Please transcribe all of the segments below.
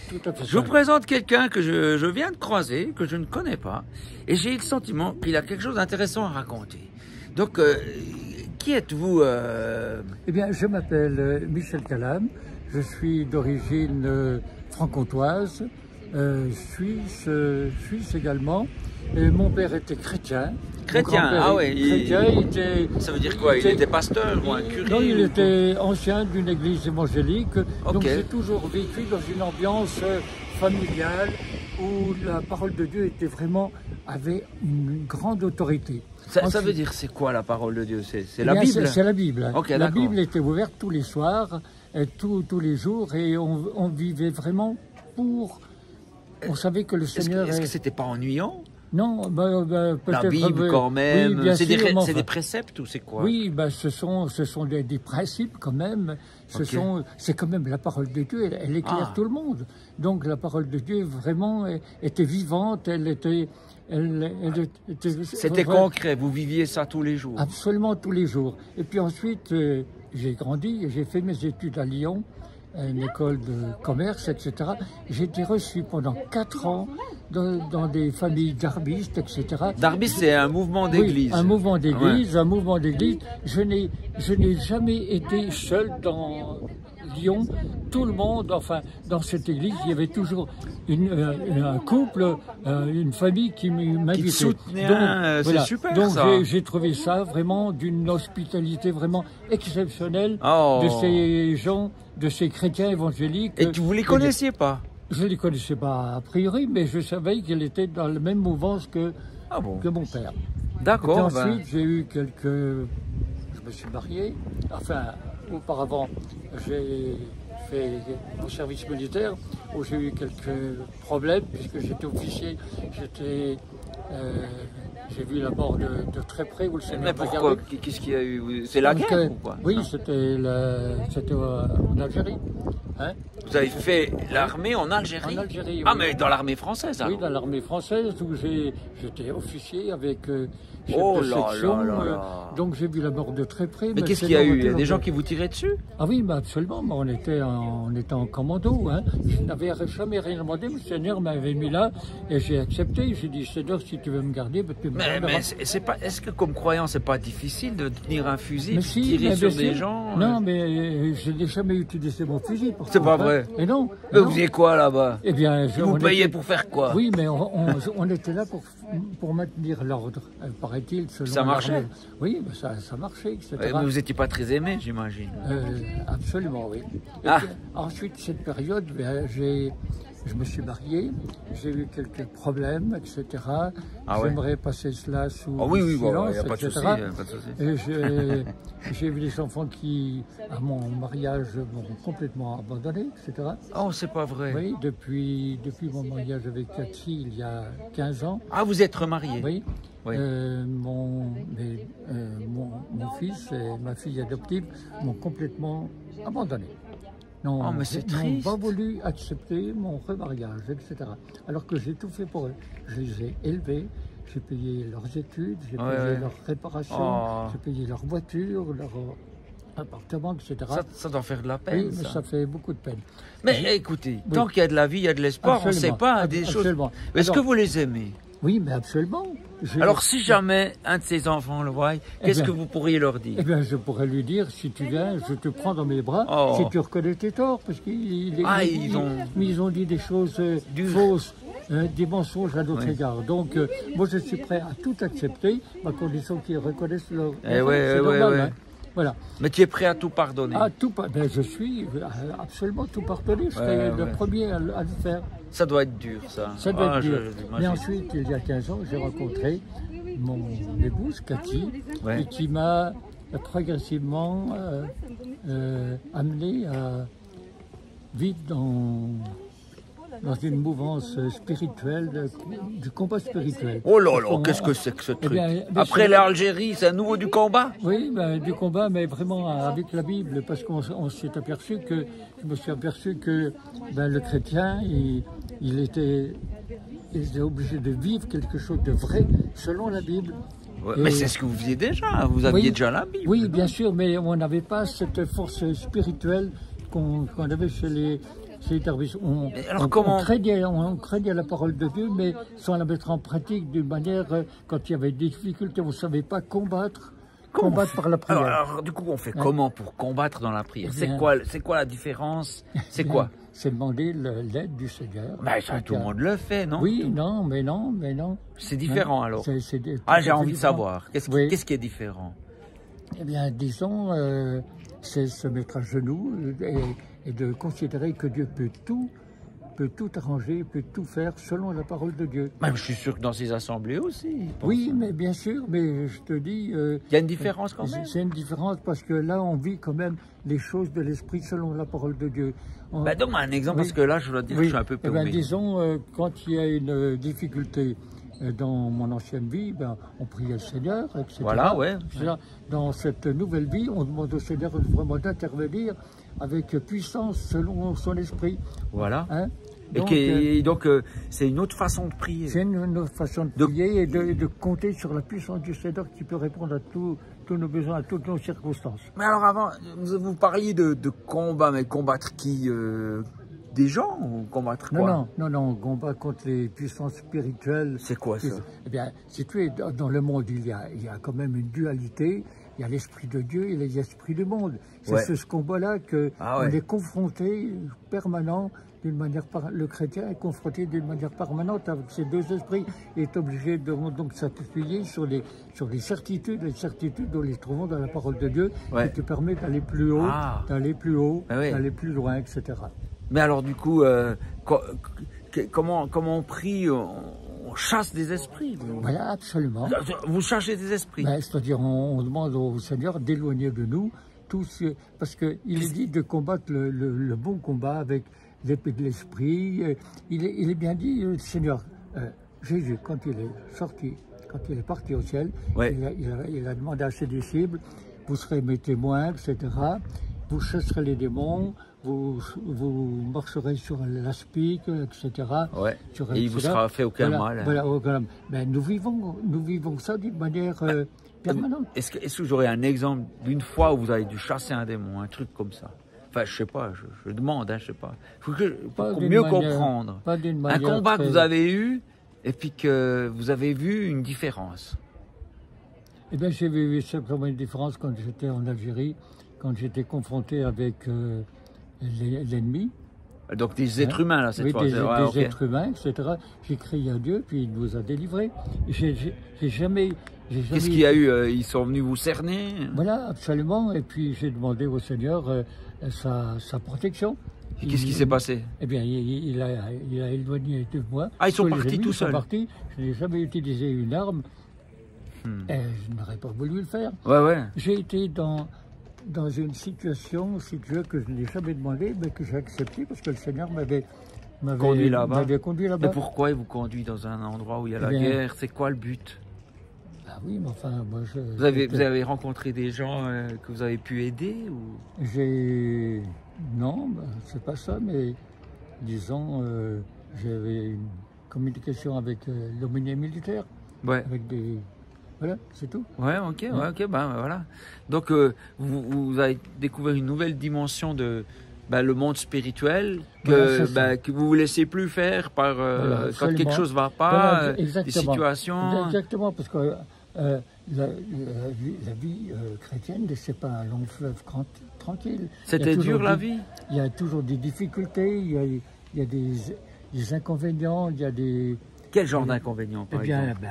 tout à fait Je vous ça. présente quelqu'un que je viens de croiser, que je ne connais pas, et j'ai le sentiment qu'il a quelque chose d'intéressant à raconter. Donc, qui êtes-vous Eh bien, je m'appelle Michel Calam, je suis d'origine franc-comtoise, suisse également, et mon père était chrétien. Chrétien, ah ouais. Chrétien, il était... Ça veut dire quoi? Il était pasteur ou un curé? Non, il était ancien d'une église évangélique, donc Ok. j'ai toujours vécu dans une ambiance familiale où la parole de Dieu avait une grande autorité. Ça veut dire c'est quoi la parole de Dieu? C'est Eh la bien, Bible? C'est la Bible. Ok, la d'accord. Bible était ouverte tous les soirs, tous les jours, et on vivait vraiment pour... On savait que le Seigneur... Est-ce que c'était pas ennuyant? Non, peut-être... La Bible quand même, oui, bien c'est sûr, mais des enfin, préceptes ou c'est quoi? oui, ce sont des principes quand même. C'est quand même la parole de Dieu, elle éclaire tout le monde. Donc la parole de Dieu vraiment était vivante, C'était concret, vous viviez ça tous les jours? Absolument tous les jours. Et puis ensuite, j'ai grandi et j'ai fait mes études à Lyon, à une école de commerce, etc. J'ai été reçu pendant 4 ans dans des familles d'arbistes, etc. D'arbistes, c'est un mouvement d'église. Oui, un mouvement d'église, Ouais. un mouvement d'église. Je n'ai jamais été seul dans Lyon. Tout le monde, enfin, dans cette église, il y avait toujours un couple, une famille qui m'invitait. Qui te soutenait, Donc, c'est super donc, ça. j'ai trouvé ça vraiment d'une hospitalité vraiment exceptionnelle Oh. de ces gens, de ces chrétiens évangéliques. Et vous les connaissiez pas? Je ne les connaissais pas a priori, mais je savais qu'elle était dans la même mouvance que mon père. D'accord. Et puis ensuite, j'ai eu je me suis marié. Enfin, auparavant, j'ai fait mon service militaire où j'ai eu quelques problèmes puisque j'étais officier. J'ai vu la mort de très près où le Seigneur Mais m'a pourquoi? gardé. Qu'est-ce qu'il y a eu? C'est la guerre ou quoi? Oui, Non. c'était en Algérie. Hein? Vous avez fait l'armée en Algérie? En Algérie, Ah, oui. mais dans l'armée française alors? Oui, dans l'armée française où j'étais officier avec chef Oh de là section. là là là. Donc j'ai vu la mort de très près. Mais qu'est-ce qu'il y a eu? Il y a des gens qui vous tiraient dessus? Ah oui, mais absolument. Mais on était en commando. Hein. Je n'avais jamais rien demandé. Le Seigneur m'avait mis là et j'ai accepté. J'ai dit, Seigneur, si tu veux me garder, tu me Mais garderas. c'est pas. Est-ce que comme croyant, c'est pas difficile de tenir un fusil, Mais puis si, tirer mais sur bien des sûr. gens? Non, mais je n'ai jamais utilisé mon fusil. C'est pas vrai. Et non. Mais non. vous faisiez quoi là-bas? Eh bien, Vous on payez était- pour faire quoi? Oui, mais on était là pour maintenir l'ordre, paraît-il. Selon Ça marchait? l'armée. Oui, mais ça marchait, etc. Ouais, mais vous n'étiez pas très aimé, j'imagine. Absolument, oui. Et Ah. puis, ensuite, cette période, je me suis marié, j'ai eu quelques problèmes, etc. Ah ouais. J'aimerais passer cela sous Ah oui, oui, bon, silence, il n'y a pas de etc. souci. Pas de souci. Et j'ai eu des enfants qui, à mon mariage, m'ont complètement abandonné, etc. Oh, c'est pas vrai. Oui, depuis mon mariage avec Cathy, il y a 15 ans. Ah, vous êtes remarié? Oui. Oui. Mon fils et ma fille adoptive m'ont complètement abandonné. Oh, mais c'est triste. N'ont pas voulu accepter mon remariage, etc. Alors que j'ai tout fait pour eux. Je les ai élevés, j'ai payé leurs études, j'ai payé ouais. leurs réparations, Oh. j'ai payé leur voiture, leur appartement, etc. Ça doit faire de la peine. Oui, mais ça fait beaucoup de peine. Mais écoutez, Oui. tant qu'il y a de la vie, il y a de l'espoir, on ne sait Absolument. pas des choses. Absolument. Est-ce que Alors- vous les aimez? Oui, mais absolument. Alors, si jamais un de ces enfants le voit, qu'est-ce que vous pourriez leur dire? Eh bien, je pourrais lui dire, si tu viens, je te prends dans mes bras, Oh. si tu reconnais tes torts, parce Ils ont dit des choses fausses, des mensonges à notre Oui. égard. Donc, moi, je suis prêt à tout accepter, à condition qu'ils reconnaissent leur... Eh ouais, c'est ouais, normal, ouais. hein. Voilà. Mais tu es prêt à tout pardonner? Je suis absolument tout pardonné. Je serai le premier à le faire. Ça doit être dur, ça. Ça doit être dur. j'imagine. Mais ensuite, il y a 15 ans, j'ai rencontré mon épouse, Cathy, Ouais. et qui m'a progressivement amené à vivre dans une mouvance spirituelle, du combat spirituel. Oh là là, Parce qu'est-ce qu'on- que c'est que ce truc? bien, Après je- l'Algérie, c'est à nouveau du combat? Oui, du combat, mais vraiment avec la Bible, parce qu'on s'est aperçu que, je me suis aperçu que le chrétien, il était obligé de vivre quelque chose de vrai selon la Bible. Ouais, Et- mais c'est ce que vous faisiez déjà, vous aviez Oui. déjà la Bible. Oui, bien sûr, mais on n'avait pas cette force spirituelle qu'on avait chez On craignait la parole de Dieu, mais sans la mettre en pratique d'une manière, quand il y avait des difficultés, on ne savait pas combattre par la prière. Alors, du coup, on fait comment pour combattre dans la prière? C'est quoi la différence? C'est quoi? C'est demander l'aide du Seigneur. Ben, ça, tout le monde le fait, non? Oui, non. C'est différent, alors? J'ai envie de savoir. Qu'est-ce qui est différent? Eh bien, disons, c'est se mettre à genoux et de considérer que Dieu peut tout arranger, peut tout faire selon la parole de Dieu. Même, je suis sûr que dans ces assemblées aussi. Oui, mais bien sûr, mais je te dis... il y a une différence quand même. C'est une différence parce que là, on vit quand même les choses de l'esprit selon la parole de Dieu. Donne-moi un exemple, parce que là, je dois dire que je suis un peu paumé. Disons, quand il y a une difficulté dans mon ancienne vie, on priait le Seigneur, etc. Voilà, ouais. Dans cette nouvelle vie, on demande au Seigneur vraiment d'intervenir avec puissance selon son esprit. Voilà. Hein? Donc, c'est une autre façon de prier. C'est une autre façon de prier et de compter sur la puissance du Seigneur qui peut répondre à tous nos besoins, à toutes nos circonstances. Mais alors avant, vous parliez de combat, mais combattre qui des gens ou combattre quoi? Non, combat contre les puissances spirituelles. C'est quoi ça? Eh bien, si tu es dans le monde, il y a quand même une dualité. Il y a l'esprit de Dieu et l'esprit du monde. C'est ce combat-là qu'on est confronté permanent. Le chrétien est confronté d'une manière permanente avec ces deux esprits et est obligé de donc s'appuyer sur les certitudes, nous les trouvons dans la parole de Dieu, qui te permet d'aller plus haut, d'aller plus loin, etc. Mais alors du coup, comment on prie, on chasse des esprits? Voilà, absolument. Vous cherchez des esprits? C'est-à-dire, on demande au Seigneur d'éloigner de nous tous, parce qu'il est dit de combattre le bon combat avec l'épée de l'esprit. Il est bien dit, le Seigneur, Jésus, quand il est parti au ciel, il a demandé à ses disciples, vous serez mes témoins, etc. Vous chasserez les démons, vous marcherez sur l'aspic, etc. Et il vous sera fait aucun mal. Voilà, ben, nous vivons ça d'une manière permanente. Est-ce que vous aurez un exemple d'une fois où vous avez dû chasser un démon, un truc comme ça? Enfin, je sais pas, je demande, je sais pas. Pour mieux comprendre. Un combat que vous avez eu et puis que vous avez vu une différence. Eh bien, j'ai vu simplement une différence quand j'étais en Algérie, quand j'étais confronté avec l'ennemi. Donc des êtres humains, là, cette fois. Des êtres humains, etc. J'ai crié à Dieu, puis il nous a délivrés. J'ai jamais... Qu'est-ce qu'il y a eu? Ils sont venus vous cerner? Voilà, absolument. Et puis j'ai demandé au Seigneur sa protection. Et qu'est-ce qui s'est passé? Eh bien, il a éloigné de moi. Ah, ils sont partis tout seuls? Je n'ai jamais utilisé une arme. Et je n'aurais pas voulu le faire. J'ai été dans une situation, si tu veux, que je n'ai jamais demandé, mais que j'ai accepté parce que le Seigneur m'avait conduit là-bas. Mais pourquoi il vous conduit dans un endroit où il y a la guerre? C'est quoi le but? Ah oui, mais enfin, moi je... Vous avez rencontré des gens que vous avez pu aider ou... Non, c'est pas ça, mais disons, j'avais une communication avec l'aumônier militaire. Avec des... Voilà, c'est tout. Ok, voilà. Donc, vous avez découvert une nouvelle dimension de le monde spirituel que vous ne vous laissez plus faire par quand quelque chose ne va pas, des situations... Exactement, parce que la vie chrétienne, ce n'est pas un long fleuve tranquille. C'était dur, la vie? Il y a toujours des difficultés, il y a des inconvénients, il y a des... Quel genre d'inconvénients, par exemple?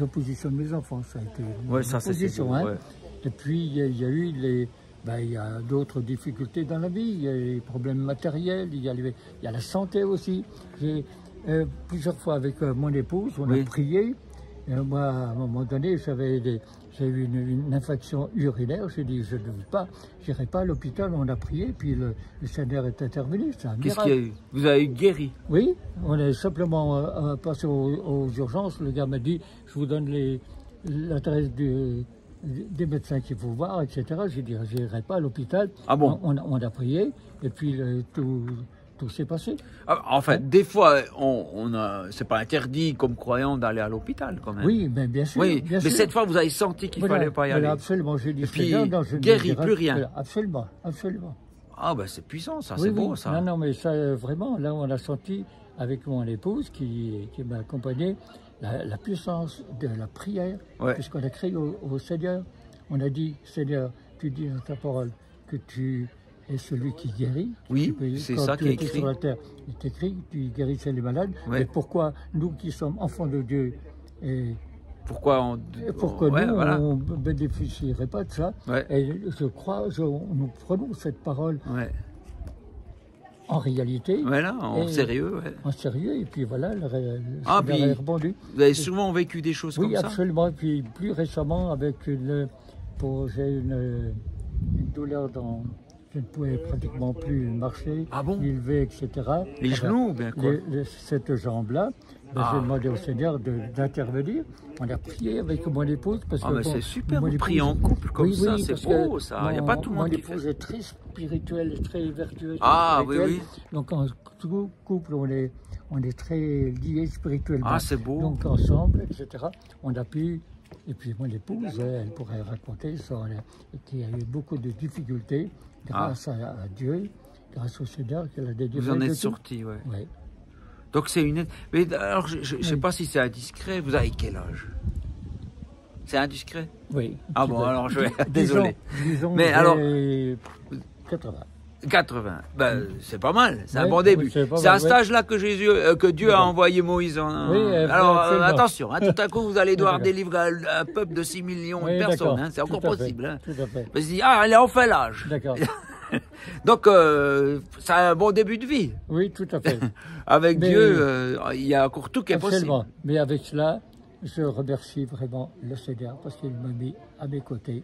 L'opposition de mes enfants, ça a été une opposition. Et puis, il y a eu il y a d'autres difficultés dans la vie. Il y a les problèmes matériels, il y a la santé aussi. Plusieurs fois avec mon épouse, on a prié. Et moi, à un moment donné, j'ai eu une infection urinaire. J'ai dit, je n'irai pas à l'hôpital. On a prié, puis le Seigneur est intervenu. Qu'est-ce qu'il y a eu? Vous avez guéri? Oui, on est simplement passé aux urgences. Le gars m'a dit, je vous donne l'adresse des médecins qu'il faut voir, etc. J'ai dit, je n'irai pas à l'hôpital. Ah bon? On a prié, et puis tout s'est passé. En fait, des fois, c'est pas interdit comme croyant d'aller à l'hôpital quand même. Oui, mais bien sûr. Oui, mais cette fois, vous avez senti qu'il fallait pas y aller. Absolument, j'ai dit. Et puis, guéri, plus rien. Absolument. Ah ben c'est puissant, ça, oui, c'est oui. beau ça. Non, non, mais ça, vraiment, là on a senti avec mon épouse qui m'a accompagné la puissance de la prière, puisqu'on a crié au Seigneur. On a dit, Seigneur, tu dis dans ta parole que tu es celui qui guérit. Oui, c'est ça qui est écrit. Sur la terre, il est écrit, tu guérissais les malades. Mais pourquoi nous qui sommes enfants de Dieu, pourquoi nous, on ne bénéficierait pas de ça? Et je crois, nous prenons cette parole en réalité. Voilà, en sérieux. En sérieux, et puis voilà, le Seigneur a répondu. Vous avez souvent vécu des choses comme ça? Oui, absolument. Et puis plus récemment, avec j'ai une douleur dans... Je ne pouvais pratiquement plus marcher, ni lever, etc. Les genoux ou bien quoi? Cette jambe-là, j'ai demandé au Seigneur d'intervenir. On a prié avec mon épouse. Parce que, c'est super, vous priez en couple comme ça, c'est beau ça. Il n'y a pas tout le monde qui fait ça. Mon épouse est très spirituelle, très vertueuse. Oui. Donc en couple, on est très liés spirituellement. Ah, c'est beau. Donc ensemble, etc. On a pu... Et puis mon épouse, elle pourrait raconter qu'il y a eu beaucoup de difficultés grâce à Dieu, grâce au Seigneur, qu'elle a délivré. Vous en êtes sorti, oui. Donc c'est une... Mais alors, je ne sais pas si c'est indiscret. Vous avez quel âge? C'est indiscret? Oui. Ah bon, alors je vais... Désolé. Disons mais alors... 80. 80, c'est pas mal, c'est un bon début. C'est à cet âge-là que Dieu a envoyé Moïse. Alors attention, tout à coup vous allez devoir délivrer un peuple de 6 millions de personnes, c'est encore possible. Tout à fait. Parce qu'il allez, on fait l'âge. D'accord. Donc c'est un bon début de vie. Oui, tout à fait. Avec Dieu, il y a encore tout qui est possible. Mais avec cela, je remercie vraiment le Seigneur parce qu'il m'a mis à mes côtés.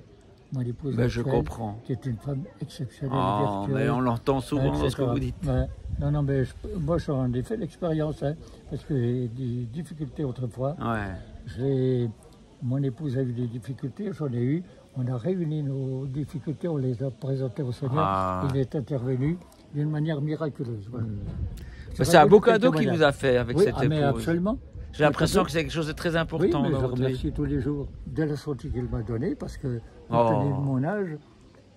Mon épouse, je comprends. Qui est une femme exceptionnelle, vertueuse. Mais on l'entend souvent ce que vous dites. Non, mais moi j'en ai fait l'expérience, parce que j'ai des difficultés autrefois. Mon épouse a eu des difficultés, j'en ai eu. On a réuni nos difficultés, on les a présentées au Seigneur. Il est intervenu d'une manière miraculeuse. Voilà. C'est un beau cadeau qu'il vous a fait avec cette épouse. Mais absolument. J'ai l'impression que c'est quelque chose de très important. Oui, mais je remercie tous les jours de la santé qu'il m'a donnée, parce que, compte tenu de mon âge,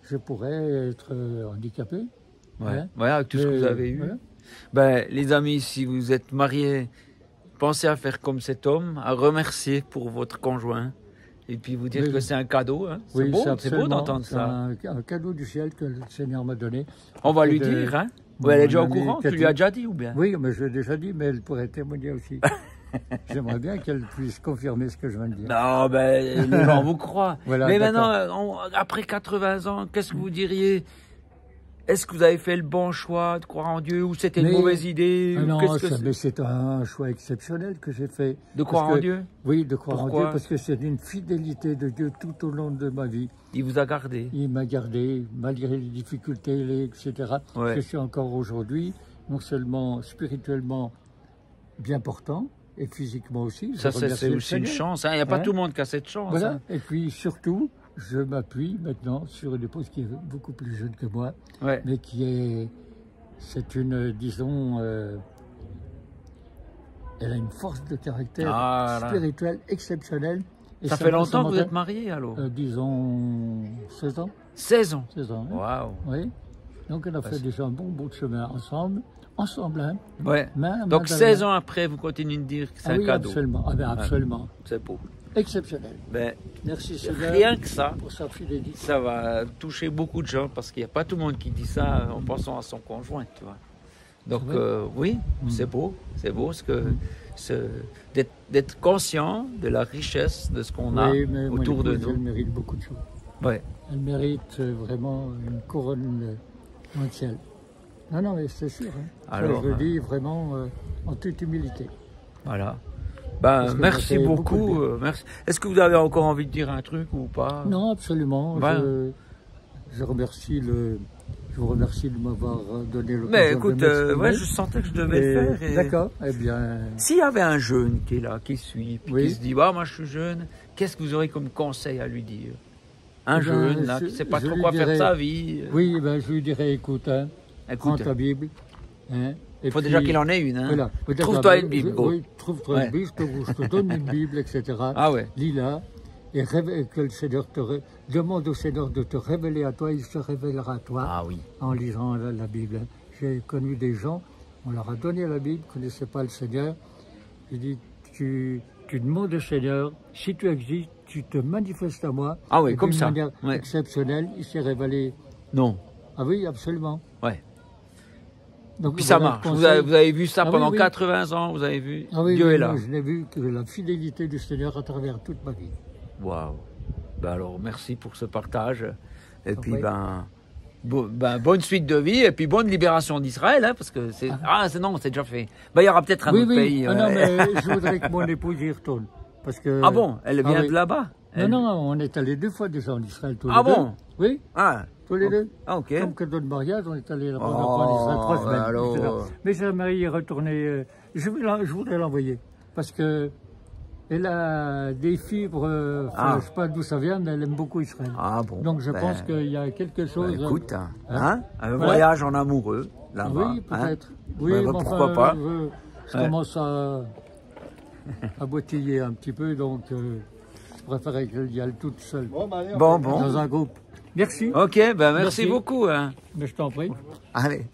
je pourrais être handicapé. Avec tout ce que vous avez eu. Les amis, si vous êtes mariés, pensez à faire comme cet homme, à remercier pour votre conjoint, et puis vous dire que c'est un cadeau. C'est beau d'entendre ça. C'est un cadeau du ciel que le Seigneur m'a donné. On va lui dire, elle est déjà au courant, tu lui as déjà dit ou bien? Oui, mais je l'ai déjà dit, mais elle pourrait témoigner aussi. J'aimerais bien qu'elle puisse confirmer ce que je viens de dire. Non, les gens vous croient. Mais maintenant, après 80 ans, qu'est-ce que vous diriez? Est-ce que vous avez fait le bon choix de croire en Dieu ou c'était une mauvaise idée? Non, mais c'est un choix exceptionnel que j'ai fait. De croire en Dieu? Oui, de croire en Dieu, parce que c'est une fidélité de Dieu tout au long de ma vie. Il vous a gardé? Il m'a gardé, malgré les difficultés, etc. Je suis encore aujourd'hui, non seulement spirituellement bien portant, et physiquement aussi. Ça, c'est aussi une chance. Il n'y a pas tout le monde qui a cette chance. Voilà. Et puis surtout, je m'appuie maintenant sur une épouse qui est beaucoup plus jeune que moi, mais c'est une, disons, elle a une force de caractère spirituelle exceptionnelle. Et ça fait longtemps que vous êtes mariés alors? Disons 16 ans. 16 ans? 16 ans. Waouh. Oui. Donc on a fait déjà un bon bout de chemin ensemble. Donc 16 ans après, vous continuez de dire que c'est un cadeau. Absolument. Absolument. C'est beau. Exceptionnel. Merci Seigneur. Rien que ça, pour sa fidélité. Ça va toucher beaucoup de gens parce qu'il n'y a pas tout le monde qui dit ça en pensant à son conjoint, tu vois. Donc c'est beau d'être conscient de la richesse de ce qu'on a autour de nous. Elle mérite beaucoup de choses. Elle mérite vraiment une couronne dans le ciel. Non, mais c'est sûr. Alors, je le dis vraiment en toute humilité. Voilà. Merci beaucoup. Merci. Est-ce que vous avez encore envie de dire un truc ou pas? Non, absolument. Je vous remercie de m'avoir donné l'occasion. Mais écoute, je sentais que je devais le faire. D'accord. Eh bien. S'il y avait un jeune qui est là, qui suit, puis qui se dit, moi je suis jeune, qu'est-ce que vous aurez comme conseil à lui dire? Un jeune là, qui ne sait pas trop quoi faire de sa vie. Oui, je lui dirais, écoute, prends ta Bible. Il faut déjà qu'il en ait une. Voilà. Trouve-toi une Bible. Oui, trouve-toi une Bible, je te donne une Bible, etc. Ah ouais. Lis-la. et que le Seigneur demande au Seigneur de te révéler à toi, il se révélera à toi en lisant la Bible. J'ai connu des gens, on leur a donné la Bible, ne connaissaient pas le Seigneur. J'ai dit, tu demandes au Seigneur, si tu existes, tu te manifestes à moi. Ah oui, comme ça. De manière exceptionnelle, il s'est révélé. Non. Ah oui, absolument. Ouais. Donc, puis ça marche. Vous avez vu ça pendant 80 ans, vous avez vu. Dieu est là. Je n'ai vu que la fidélité du Seigneur à travers toute ma vie. Waouh. Ben alors, merci pour ce partage. Et puis, bonne suite de vie et puis bonne libération d'Israël, hein, parce que c'est... non, c'est déjà fait. Ben, il y aura peut-être un autre pays. Non, mais je voudrais que mon épouse y retourne. Parce que... Ah bon? Elle vient de là-bas? Non, on est allés 2 fois déjà en Israël tous les deux. Ah bon? Oui. Tous les deux. Ah, ok. Comme cadeau de mariage, on est allés là-bas en Israël 3 semaines. Alors... Mais sa mari est retourné. Je voudrais l'envoyer. Parce que elle a des fibres, je ne sais pas d'où ça vient, mais elle aime beaucoup Israël. Ah bon. Donc je pense qu'il y a quelque chose. Écoute, un voyage en amoureux là-bas. Oui, peut-être. Oui, pourquoi pas. Je commence à boitiller un petit peu, donc je préférais qu'elle y aille toute seule. Dans un groupe. Merci. Ok, merci beaucoup. Hein. Mais je t'en prie. Allez.